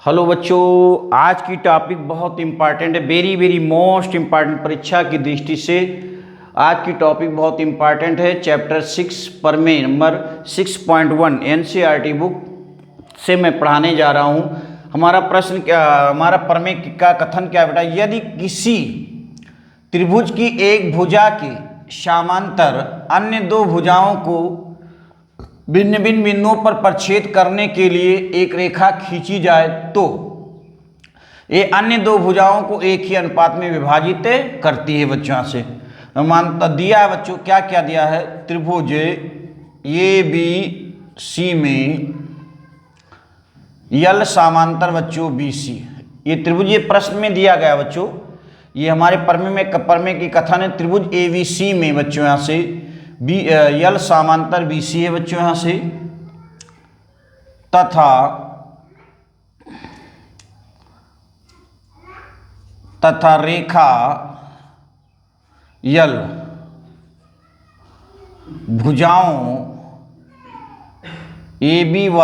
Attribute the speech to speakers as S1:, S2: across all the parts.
S1: Hello बच्चों, आज की टॉपिक बहुत इम्पॉर्टेंट है, वेरी वेरी मोस्ट इम्पॉर्टेंट परीक्षा की दृष्टि से। आज की टॉपिक बहुत इम्पॉर्टेंट है। चैप्टर 6 प्रमेय नंबर 6.1 एनसीईआरटी बुक से मैं पढ़ाने जा रहा हूँ। हमारा प्रश्न क्या, हमारा प्रमेय का कथन क्या बेटा? यदि किसी त्रिभुज की एक भुजा के समांतर अन्य दो भुजाओं को भिन्न भिन्न बिंदुओं पर प्रक्षेद करने के लिए एक रेखा खींची जाए तो ये अन्य दो भुजाओं को एक ही अनुपात में विभाजित करती है। बच्चों से मानता दिया है बच्चों, क्या क्या दिया है? त्रिभुज ए बी सी में यल समांतर बच्चों बी सी, ये त्रिभुज ये प्रश्न में दिया गया बच्चों। ये हमारे प्रमेय की कथन है। त्रिभुज ए बी सी में बच्चों यहाँ से यल समांतर बी सी है बच्चों यहाँ से, तथा रेखा यल भुजाओं ए बी व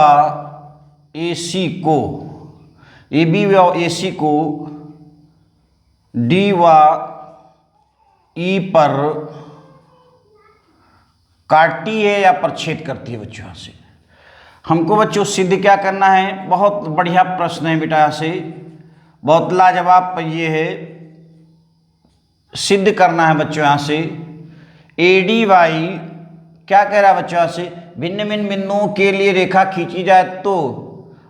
S1: ए सी को डी व ई पर काटती है या प्रक्षेद करती है। बच्चों से हमको बच्चों सिद्ध क्या करना है? बहुत बढ़िया प्रश्न है बेटा, से बहुत लाजवाब ये है। सिद्ध करना है बच्चों यहाँ से ए डी वाई क्या कह रहा है बच्चों से? भिन्न भिन्न बिंदुओं के लिए रेखा खींची जाए तो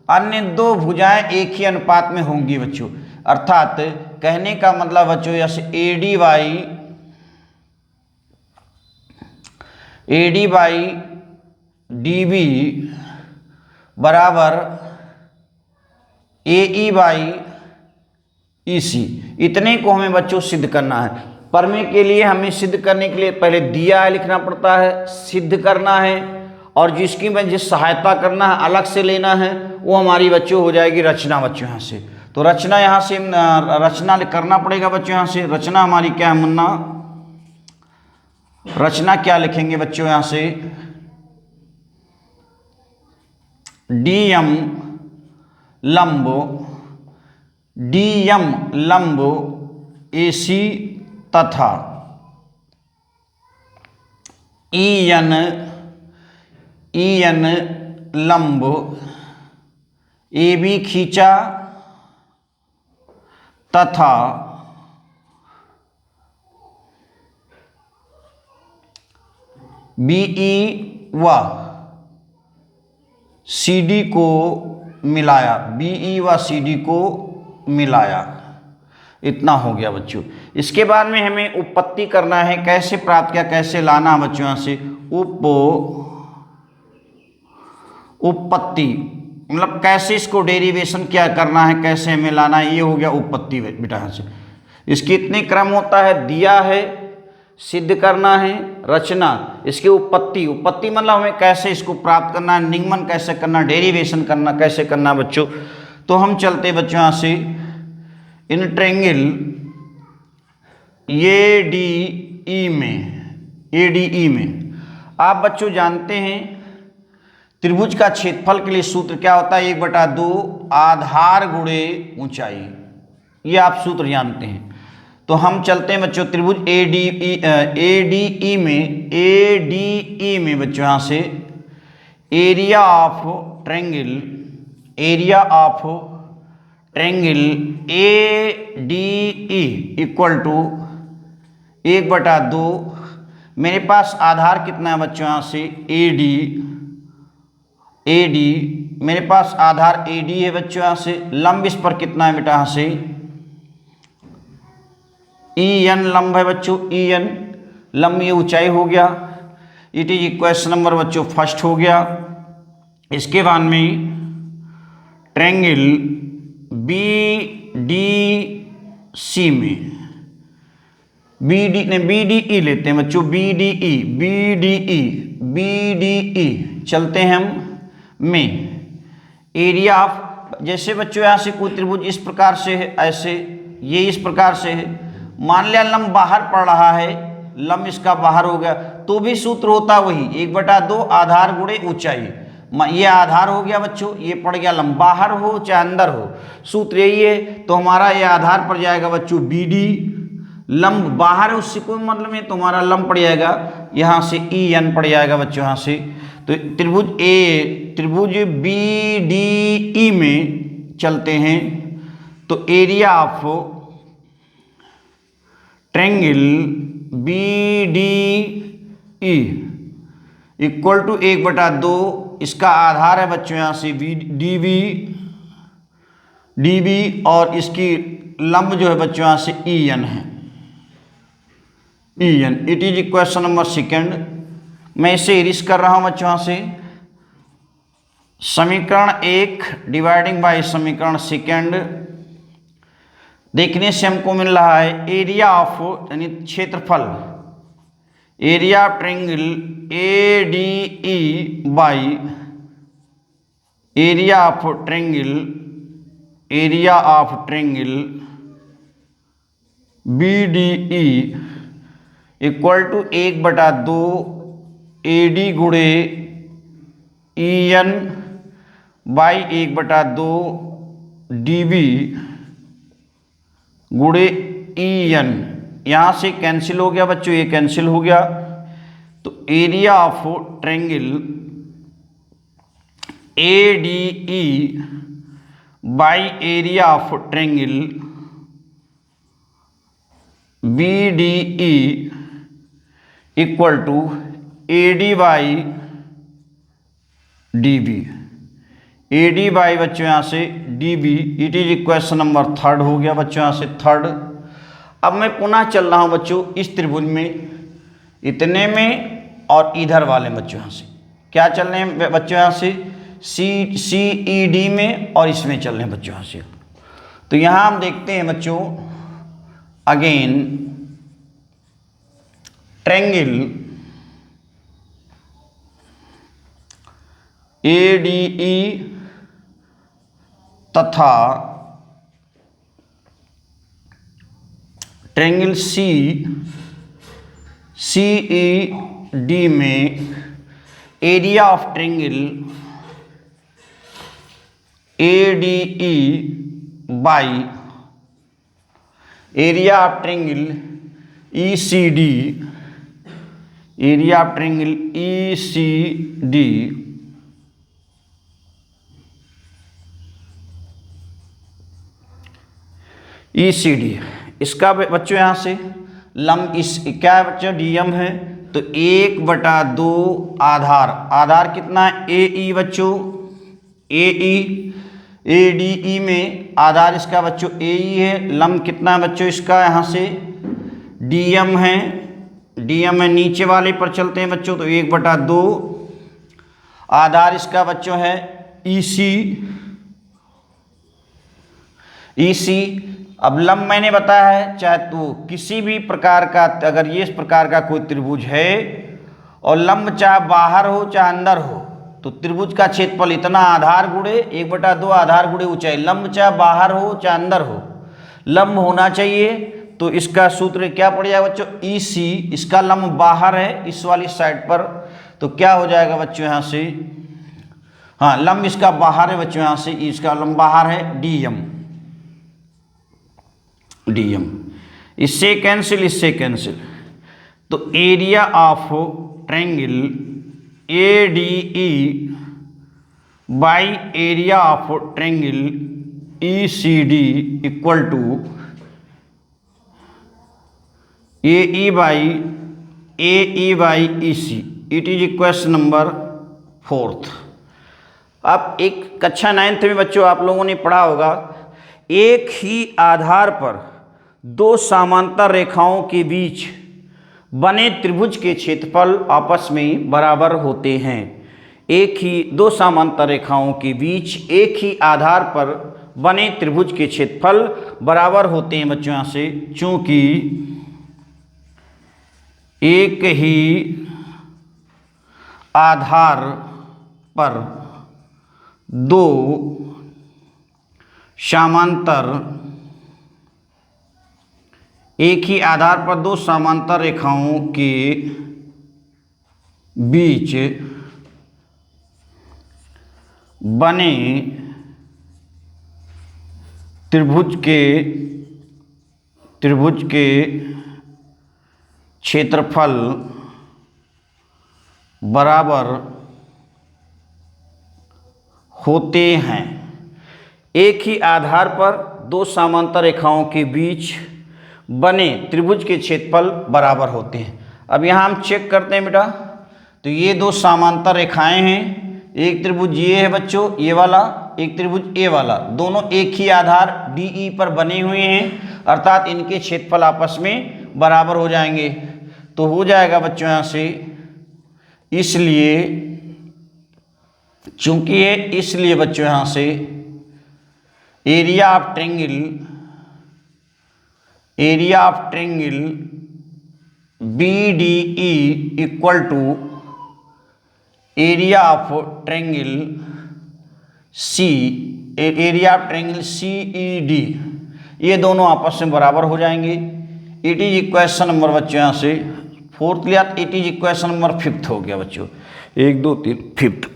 S1: अन्य दो भुजाएं एक ही अनुपात में होंगी बच्चों। अर्थात कहने का मतलब बच्चों जैसे A D by D B बराबर ए ई बाई ई सी, इतने को हमें बच्चों सिद्ध करना है। प्रमेय के लिए हमें सिद्ध करने के लिए पहले दिया है लिखना पड़ता है, सिद्ध करना है, और जिसकी मैं जिस सहायता करना है अलग से लेना है, वो हमारी बच्चों हो जाएगी रचना बच्चों यहाँ से। तो रचना यहाँ से रचना करना पड़ेगा बच्चों यहाँ से। रचना हमारी क्या है मुन्ना? रचना क्या लिखेंगे बच्चों यहाँ से? डीएम लंब एसी तथा ईएन लंब ए बी खींचा तथा बीई व सीडी को मिलाया। इतना हो गया बच्चों। इसके बाद में हमें उपपत्ति करना है। कैसे प्राप्त किया, कैसे लाना बच्चों यहाँ से? उपपत्ति मतलब कैसे इसको डेरिवेशन क्या करना है, कैसे हमें लाना है, ये हो गया उपपत्ति बेटा यहाँ से। इसकी इतने क्रम होता है, दिया है, सिद्ध करना है, रचना, इसकी उपपत्ति मतलब हमें कैसे इसको प्राप्त करना है, निगमन कैसे करना, डेरिवेशन करना कैसे करना बच्चों। तो हम चलते बच्चों यहाँ से इन ट्रायंगल एडीई में आप बच्चों जानते हैं त्रिभुज का क्षेत्रफल के लिए सूत्र क्या होता है? 1/2 आधार गुणे ऊंचाई, ये आप सूत्र जानते हैं। तो हम चलते हैं बच्चों त्रिभुज एडीई में बच्चों यहाँ से area of triangle ADE equal to 1/2। मेरे पास आधार कितना है बच्चों यहाँ से? एडी मेरे पास आधार एडी है बच्चों यहाँ से। लंब इस पर कितना है बेटा यहाँ से? EN लंब है बच्चों, EN लंब, ये ऊंचाई हो गया। इट इज इक्वेशन नंबर बच्चों फर्स्ट हो गया। इसके बाद में ट्रायंगल BDC में BDE लेते हैं बच्चों, BDE चलते हैं हम में एरिया ऑफ, जैसे बच्चों यहाँ से कोई त्रिभुज इस प्रकार से है, ऐसे ये इस प्रकार से है, मान लिया लंब बाहर पड़ रहा है, लंब इसका बाहर हो गया, तो भी सूत्र होता वही 1/2 आधार गुणे ऊंचाई। ये आधार हो गया बच्चों, ये पड़ गया लंब, बाहर हो चाहे अंदर हो, सूत्र यही है। तो हमारा ये आधार पड़ जाएगा बच्चों बी डी, लंब बाहर है उससे कोई मतलब नहीं, तो हमारा लंब पड़ जाएगा यहाँ से ई एन पड़ जाएगा बच्चों यहाँ से। तो त्रिभुज बी डी ई में चलते हैं, तो area of triangle B D E equal to 1/2, इसका आधार है बच्चों यहाँ से डी बी और इसकी लंब जो है बच्चों यहाँ से ई एन है, E N. It is equation number second. मैं इसे इरिस कर रहा हूँ बच्चों यहाँ से, समीकरण 1 डिवाइडिंग बाय समीकरण सेकेंड। देखने से हमको मिल रहा है एरिया ऑफ यानी क्षेत्रफल, area of triangle A D E by area of triangle B D E equal to 1/2 A D गुणे E N by 1/2 D B गुणे ई एन। यहाँ से कैंसिल हो गया बच्चों, ये कैंसिल हो गया। तो area of triangle A D E by area of triangle B D E equal to A D by D B, A D by बच्चों यहाँ से D B. It is equation number third हो गया बच्चों यहाँ से थर्ड। अब मैं पुनः चल रहा हूँ बच्चों इस त्रिभुज में, इतने में और इधर वाले बच्चों यहाँ से क्या चल रहे हैं बच्चों यहाँ से सी ई डी में और इसमें चल रहे हैं बच्चों यहाँ से। तो यहाँ हम देखते हैं बच्चों again triangle A D E तथा ट्रायंगल सी ई डी में area of triangle A D E by area of triangle E C D, area of triangle E C D E C D, इसका बच्चों यहाँ से लंब इस क्या है बच्चों डी एम है, तो 1/2 आधार, आधार कितना है ए ई बच्चों, ए डी ई में आधार इसका बच्चों ए ई है, लंब कितना है बच्चों इसका यहाँ से डी एम है, डी एम है। नीचे वाले पर चलते हैं बच्चों, तो 1/2 आधार इसका बच्चों है ई सी। अब लंब मैंने बताया है चाहे तो किसी भी प्रकार का, अगर ये इस प्रकार का कोई त्रिभुज है और लंब चाहे बाहर हो चाहे अंदर हो, तो त्रिभुज का क्षेत्रफल इतना आधार गुणे 1/2 आधार गुणे ऊंचाई, लंब चाहे बाहर हो चाहे अंदर हो, लंब होना चाहिए। तो इसका सूत्र क्या पड़ जाएगा बच्चों ई सी, इसका लंब बाहर है इस वाली साइड पर, तो क्या हो जाएगा बच्चों यहाँ से, हाँ लंब इसका बाहर है बच्चों यहाँ से, इसका लंब बाहर है डी एम, इससे कैंसिल। तो area of triangle A D E by area of triangle E C D equal to A E by E C. It is equation number fourth. अब एक कक्षा 9th में बच्चों आप लोगों ने पढ़ा होगा, एक ही आधार पर दो समांतर रेखाओं के बीच बने त्रिभुज के क्षेत्रफल आपस में बराबर होते हैं। एक ही दो समांतर रेखाओं के बीच एक ही आधार पर बने त्रिभुज के क्षेत्रफल बराबर होते हैं बच्चों यहाँ से, चूंकि एक ही आधार पर दो समांतर रेखाओं के बीच बने त्रिभुज के क्षेत्रफल बराबर होते हैं। एक ही आधार पर दो समांतर रेखाओं के बीच बने त्रिभुज के क्षेत्रफल बराबर होते हैं। अब यहाँ हम चेक करते हैं बेटा, तो ये दो समांतर रेखाएं हैं, एक त्रिभुज ये है बच्चों, ये वाला, एक त्रिभुज ये वाला, दोनों एक ही आधार DE पर बने हुए हैं, अर्थात इनके क्षेत्रफल आपस में बराबर हो जाएंगे। तो हो जाएगा बच्चों यहाँ से, इसलिए चूंकि ये, इसलिए बच्चों यहाँ से area of triangle BDE equal to area of triangle CED, ये दोनों आपस में बराबर हो जाएंगे। इट इज इक्वेशन नंबर बच्चों यहाँ से फोर्थ लिया, it is equation number 5th हो गया बच्चों, 1 2 3 5th।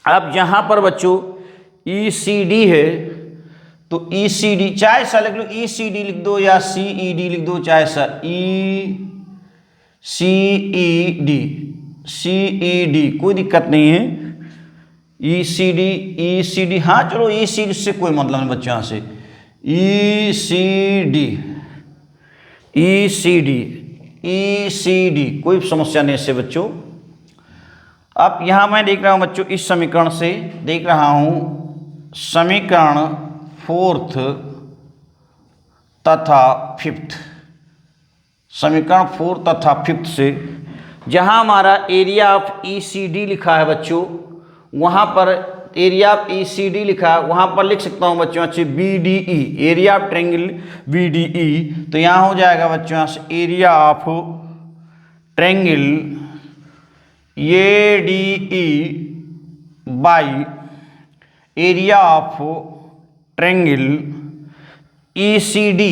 S1: अब यहाँ पर बच्चों ECD है, तो ECD चाहे सा लिख लो, ECD लिख दो या CED लिख दो, चाहे सा CED कोई दिक्कत नहीं है। ECD हाँ चलो ECD से कोई मतलब नहीं बच्चों यहाँ से, ECD कोई समस्या नहीं इससे बच्चों। अब यहाँ मैं देख रहा हूँ बच्चों, इस समीकरण से देख रहा हूँ समीकरण 4th तथा 5th, समीकरण 4 तथा 5th से जहाँ हमारा एरिया ऑफ ECD लिखा है बच्चों, वहाँ पर एरिया ऑफ ECD लिखा है, वहाँ पर लिख सकता हूँ बच्चों अच्छे BDE, area of triangle BDE। तो यहाँ हो जाएगा बच्चों यहाँ से area of triangle ADE by area of triangle ECD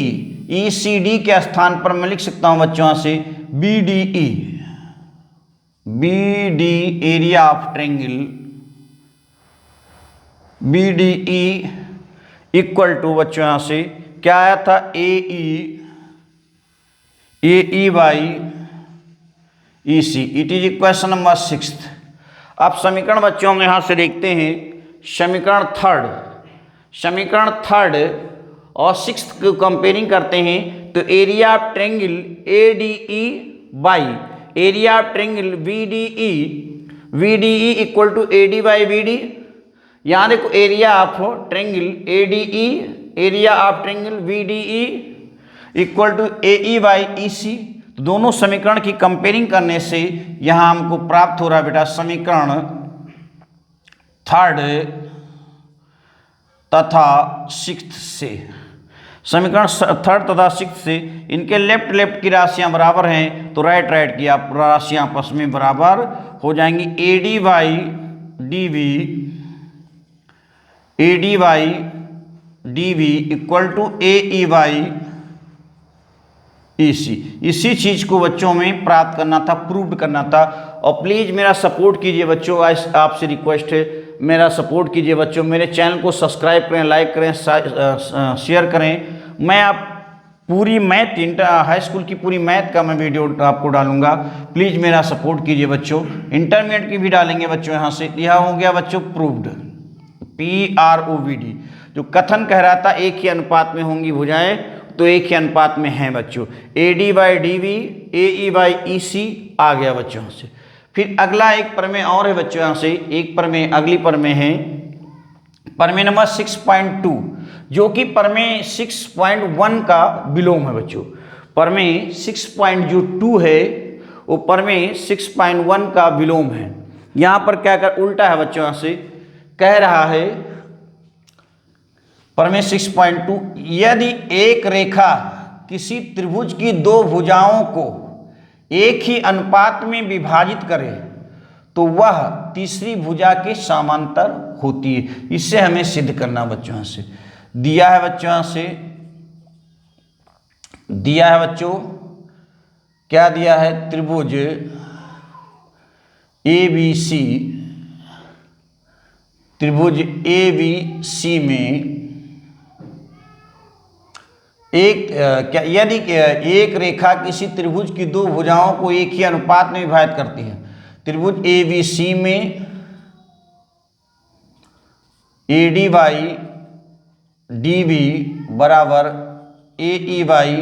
S1: के स्थान पर मैं लिख सकता हूँ बच्चों यहाँ से BDE, area of triangle BDE equal to बच्चों यहाँ से क्या आया था, AE by EC, it is equation number 6th। अब समीकरण बच्चों हम यहाँ से देखते हैं, समीकरण थर्ड और 6th को कंपेयरिंग करते हैं, तो area of triangle ADE by area of triangle VDE equal to AD by BD। यहाँ देखो area of triangle ADE, area of triangle VDE equal to AE by EC। तो दोनों समीकरण की कंपेयरिंग करने से यहाँ हमको प्राप्त हो रहा है बेटा समीकरण 3rd तथा 6th से, समीकरण 3rd तथा 6th से इनके लेफ्ट की राशियां बराबर हैं, तो राइट की आप राशियां आपस में बराबर हो जाएंगी। AD by DV equal to AE by EC। इसी चीज को बच्चों में प्राप्त करना था, प्रूव करना था। और प्लीज मेरा सपोर्ट कीजिए बच्चों, आपसे रिक्वेस्ट है, मेरा सपोर्ट कीजिए बच्चों, मेरे चैनल को सब्सक्राइब करें, लाइक करें, शेयर करें। मैं आप पूरी मैथ हाई स्कूल की पूरी मैथ का मैं वीडियो आपको डालूंगा, प्लीज़ मेरा सपोर्ट कीजिए बच्चों। इंटरमीडिएट की भी डालेंगे बच्चों यहाँ से। यह हो गया बच्चों प्रूव्ड, PROVD। जो कथन कह रहा था एक ही अनुपात में होंगी भुजाएं, तो एक ही अनुपात में हैं बच्चों। AD by DV, AE by EC आ गया बच्चों यहाँ से। फिर अगला एक प्रमेय और है बच्चों यहाँ से, एक प्रमेय, अगली प्रमेय है प्रमेय नंबर 6.2, जो कि प्रमेय 6.1 का विलोम है बच्चों। प्रमेय 6.2 है वो प्रमेय 6.1 का विलोम है। यहाँ पर क्या कर उल्टा है बच्चों, यहाँ से कह रहा है प्रमेय 6.2, यदि एक रेखा किसी त्रिभुज की दो भुजाओं को एक ही अनुपात में विभाजित करे तो वह तीसरी भुजा के समांतर होती है। इससे हमें सिद्ध करना बच्चों यहाँ से दिया है, बच्चों यहाँ से दिया है बच्चों, क्या दिया है, त्रिभुज ABC त्रिभुज ए बी सी में एक क्या यदि एक रेखा किसी त्रिभुज की दो भुजाओं को एक ही अनुपात में विभाजित करती है। त्रिभुज ए बी सी में A D by D B बराबर ए ई बाई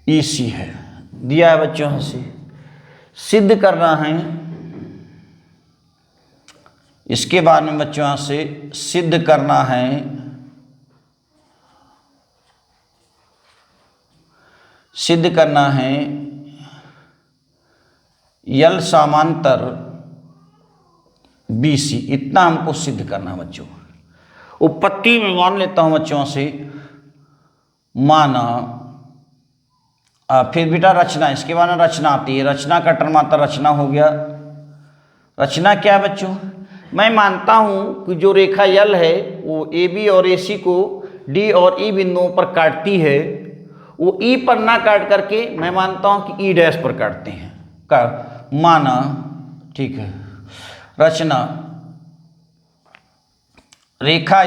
S1: ई सी है, दिया है बच्चों यहाँ से। सिद्ध करना है, इसके बाद में बच्चों यहाँ से सिद्ध करना है यल समांतर बी सी, इतना हमको सिद्ध करना है बच्चों। उत्पत्ति में मान लेता हूं बच्चों से, माना फिर बेटा रचना, इसके बाद में रचना आती है। रचना का टर्मातर रचना हो गया। रचना क्या है बच्चों? मैं मानता हूं कि जो रेखा यल है वो ए बी और ए सी को डी और ई बिंदुओं पर काटती है, वो ई पर ना काट करके मैं मानता हूं कि ई डैश पर काटते हैं का माना, ठीक है। रचना, रेखा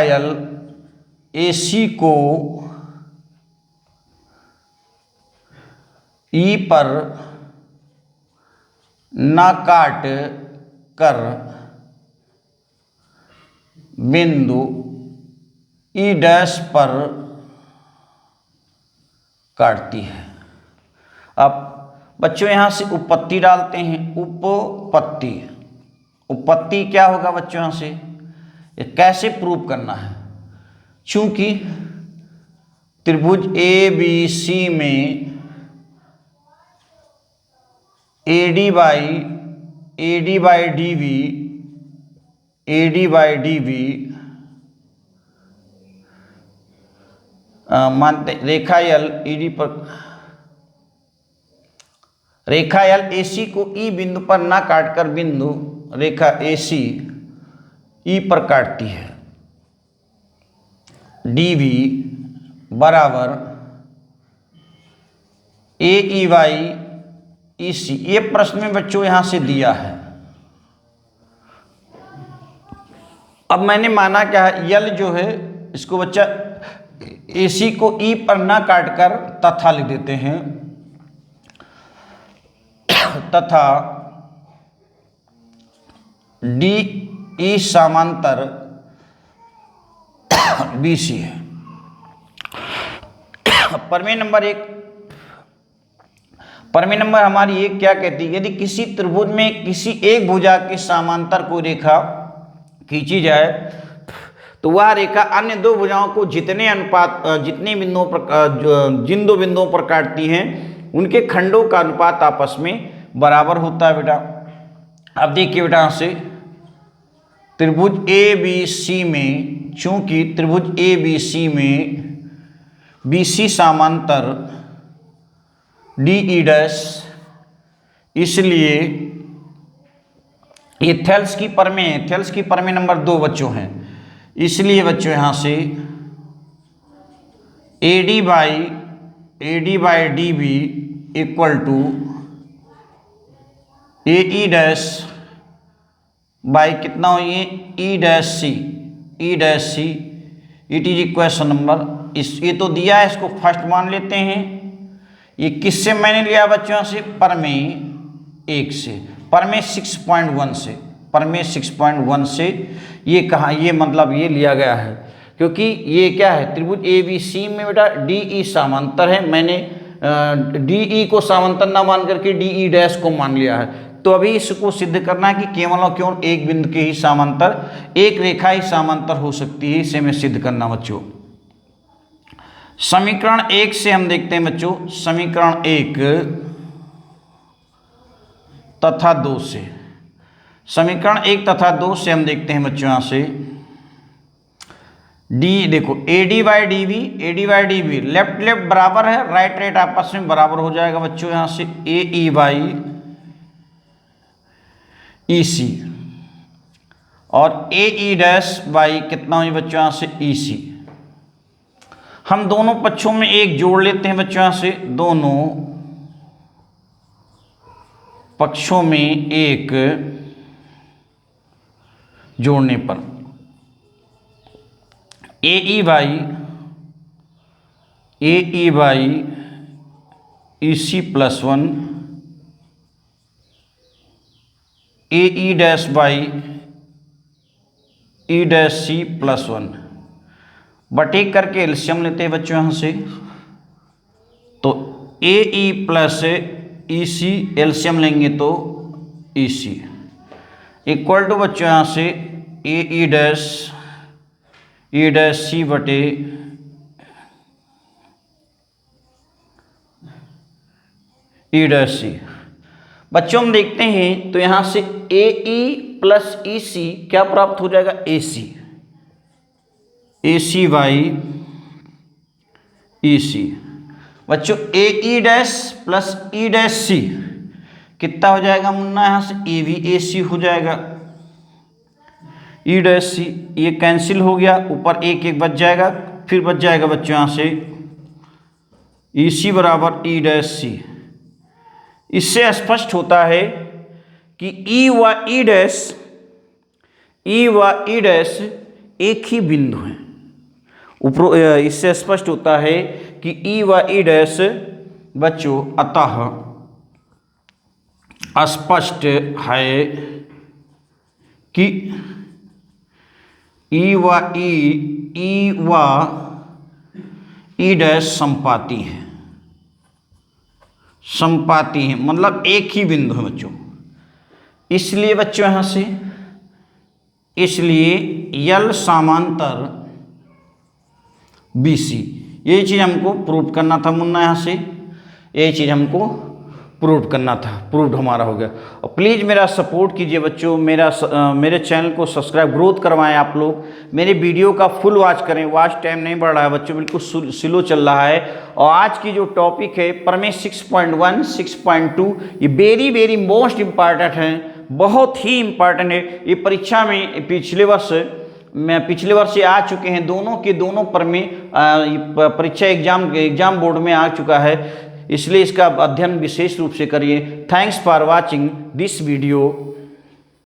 S1: यल ए सी को ई पर ना काट कर बिंदु ई डैश पर काटती है। अब बच्चों यहां से उपपत्ति डालते हैं। उपपत्ति क्या होगा बच्चों? यहां से ये कैसे प्रूव करना है? चूंकि त्रिभुज ए बी सी में A D by D B मानते रेखा यल ईडी पर, रेखा यल एसी को ई बिंदु पर ना काटकर बिंदु रेखा एसी ई पर काटती है। डीवी बराबर ए ई वाई ई सी, ये प्रश्न में बच्चों यहां से दिया है। अब मैंने माना क्या है, यल जो है इसको बच्चा एसी को ई पर ना काटकर तथा लिख देते हैं, तथा डी ई समांतर बी सी है। प्रमेय नंबर हमारी एक क्या कहती है? यदि किसी त्रिभुज में किसी एक भुजा के समांतर कोई रेखा खींची जाए तो वह रेखा अन्य दो भुजाओं को जितने बिंदुओं पर जिन दो बिंदुओं पर काटती हैं उनके खंडों का अनुपात आपस में बराबर होता है बेटा। अब देखिए बेटा यहाँ से त्रिभुज ए बी सी में, चूंकि त्रिभुज ए बी सी में बी सी समांतर डी ई डैश, इसलिए ये थेल्स की प्रमेय है। थेल्स की प्रमेय नंबर 2 बच्चों हैं। इसलिए बच्चों यहां से A D by D B equal to A E dash by कितना हो, ये E dash C it is equation number, ये तो दिया है, इसको फर्स्ट मान लेते हैं। ये किससे मैंने लिया बच्चों से? प्रमेय 1 से, प्रमेय 6.1 से ये कहा, ये मतलब ये लिया गया है क्योंकि ये क्या है, त्रिभुज ए बी सी में बेटा डी ई समांतर है। मैंने डी ई को समांतर ना मान करके डी ई डैश को मान लिया है। तो अभी इसको सिद्ध करना है कि केवल और केवल एक बिंदु के ही समांतर, एक रेखा ही समांतर हो सकती है। इसे मैं सिद्ध करना बच्चों। समीकरण 1 से हम देखते हैं बच्चों, समीकरण 1 तथा 2 से, समीकरण 1 तथा 2 से हम देखते हैं बच्चों यहाँ से डी, देखो ए D by D be left बराबर है, राइट आपस में बराबर हो जाएगा बच्चों। यहाँ से ए ई बाई ई सी और ए ई डैश बाई कितना हुई बच्चों यहाँ से ई सी। हम दोनों पक्षों में एक जोड़ लेते हैं बच्चों यहाँ से, दोनों पक्षों में एक जोड़ने पर A E by E C plus one A E dash by E dash C plus one बटे करके एलसीएम लेते हैं बच्चों यहाँ से, तो ए ई प्लस ई सी एलसीएम लेंगे तो ई सी इक्वल टू बच्चों यहाँ से ए ई डैश सी बटे ई डैश सी। बच्चों हम देखते हैं तो यहाँ से ए ई प्लस ई सी क्या प्राप्त हो जाएगा, ए सी बाई ई सी। बच्चों A E dash plus E dash C कितना हो जाएगा मुन्ना, यहाँ से ए भी ए सी हो जाएगा, ई डैश सी ये कैंसिल हो गया, ऊपर एक एक बच जाएगा, फिर बच जाएगा बच्चों यहाँ से ई सी बराबर ई डैश सी। इससे स्पष्ट होता है कि ई व ई डैश एक ही बिंदु हैं। ऊपर इससे स्पष्ट होता है कि ई व ई डैश बच्चों अतः स्पष्ट है कि ई व ई डैश संपाती है, मतलब एक ही बिंदु है बच्चों। इसलिए बच्चों यहाँ से यल समांतर बी सी, ये चीज़ हमको प्रूव करना था मुन्ना, यहाँ से ये चीज़ हमको प्रूव करना था, प्रूव्ड हमारा हो गया। और प्लीज़ मेरा सपोर्ट कीजिए बच्चों, मेरे चैनल को सब्सक्राइब ग्रोथ करवाएं आप लोग, मेरे वीडियो का फुल वॉच करें, वॉच टाइम नहीं बढ़ रहा है बच्चों, बिल्कुल स्लो चल रहा है। और आज की जो टॉपिक है प्रमेय 6.1 6.2 ये वेरी मोस्ट इम्पॉर्टेंट है, बहुत ही इम्पॉर्टेंट है। ये परीक्षा में पिछले वर्ष ये आ चुके हैं, दोनों के दोनों प्रमेय परीक्षा एग्जाम बोर्ड में आ चुका है, इसलिए इसका अध्ययन विशेष रूप से करिए। Thanks for watching this video.